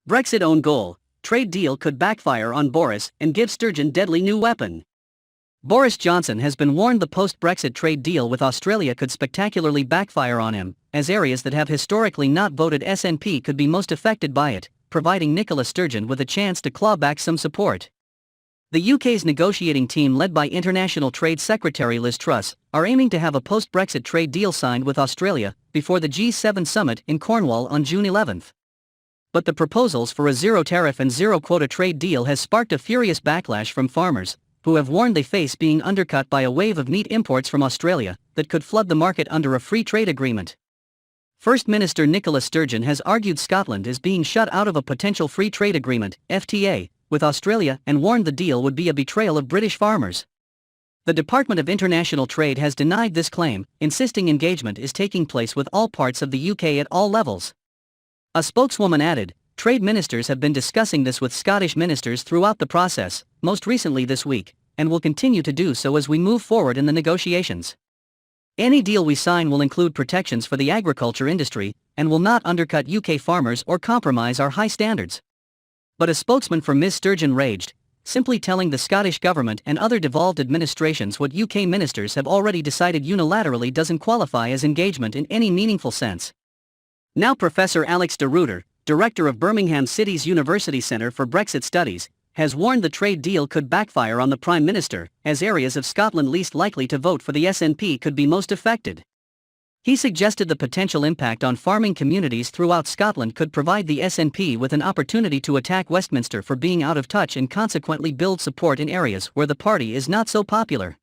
Brexit own goal, trade deal could backfire on Boris and give Sturgeon deadly new weapon. Boris Johnson has been warned the post-Brexit trade deal with Australia could spectacularly backfire on him, as areas that have historically not voted SNP could be most affected by it, providing Nicola Sturgeon with a chance to claw back some support. The UK's negotiating team, led by International Trade Secretary Liz Truss, are aiming to have a post-Brexit trade deal signed with Australia before the G7 summit in Cornwall on June 11. But the proposals for a zero-tariff and zero-quota trade deal has sparked a furious backlash from farmers, who have warned they face being undercut by a wave of meat imports from Australia that could flood the market under a free trade agreement. First Minister Nicola Sturgeon has argued Scotland is being shut out of a potential free trade agreement, FTA, with Australia, and warned the deal would be a betrayal of British farmers. The Department of International Trade has denied this claim, insisting engagement is taking place with all parts of the UK at all levels. A spokeswoman added, "Trade ministers have been discussing this with Scottish ministers throughout the process, most recently this week, and will continue to do so as we move forward in the negotiations. Any deal we sign will include protections for the agriculture industry, and will not undercut UK farmers or compromise our high standards." But a spokesman for Ms. Sturgeon raged, simply telling the Scottish government and other devolved administrations what UK ministers have already decided unilaterally doesn't qualify as engagement in any meaningful sense. Now Professor Alex de Ruyter, director of Birmingham City's University Centre for Brexit Studies, has warned the trade deal could backfire on the Prime Minister, as areas of Scotland least likely to vote for the SNP could be most affected. He suggested the potential impact on farming communities throughout Scotland could provide the SNP with an opportunity to attack Westminster for being out of touch and consequently build support in areas where the party is not so popular.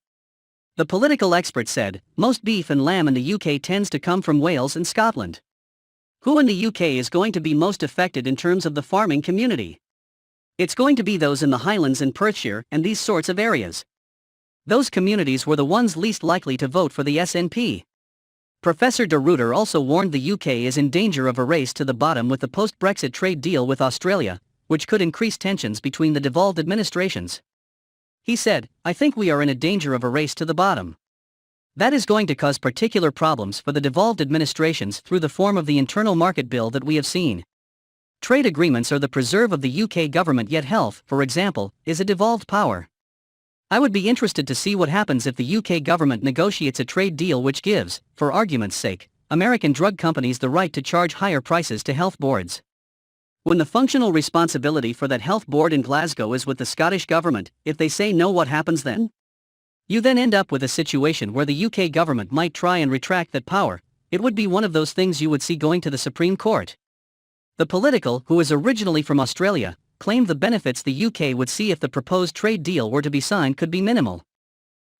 The political expert said, "Most beef and lamb in the UK tends to come from Wales and Scotland. Who in the UK is going to be most affected in terms of the farming community? It's going to be those in the Highlands and Perthshire and these sorts of areas. Those communities were the ones least likely to vote for the SNP." Professor de Ruyter also warned the UK is in danger of a race to the bottom with the post-Brexit trade deal with Australia, which could increase tensions between the devolved administrations. He said, "I think we are in a danger of a race to the bottom. That is going to cause particular problems for the devolved administrations through the form of the internal market bill that we have seen. Trade agreements are the preserve of the UK government, yet health, for example, is a devolved power. I would be interested to see what happens if the UK government negotiates a trade deal which gives, for argument's sake, American drug companies the right to charge higher prices to health boards. When the functional responsibility for that health board in Glasgow is with the Scottish government, if they say no, what happens then? You then end up with a situation where the UK government might try and retract that power. It would be one of those things you would see going to the Supreme Court." The Political, who is originally from Australia, claimed the benefits the UK would see if the proposed trade deal were to be signed could be minimal.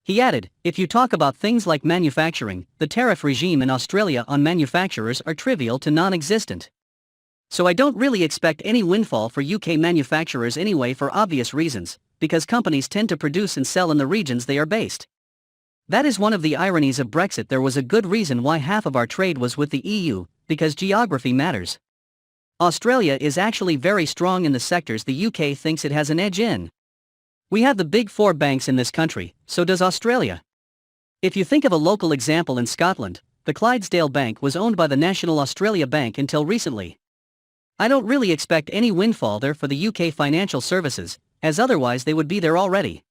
He added, "If you talk about things like manufacturing, the tariff regime in Australia on manufacturers are trivial to non-existent. So I don't really expect any windfall for UK manufacturers anyway, for obvious reasons, because companies tend to produce and sell in the regions they are based. That is one of the ironies of Brexit. There was a good reason why half of our trade was with the EU, because geography matters. Australia is actually very strong in the sectors the UK thinks it has an edge in. We have the big four banks in this country, so does Australia. If you think of a local example in Scotland, the Clydesdale Bank was owned by the National Australia Bank until recently. I don't really expect any windfall there for the UK financial services, as otherwise they would be there already."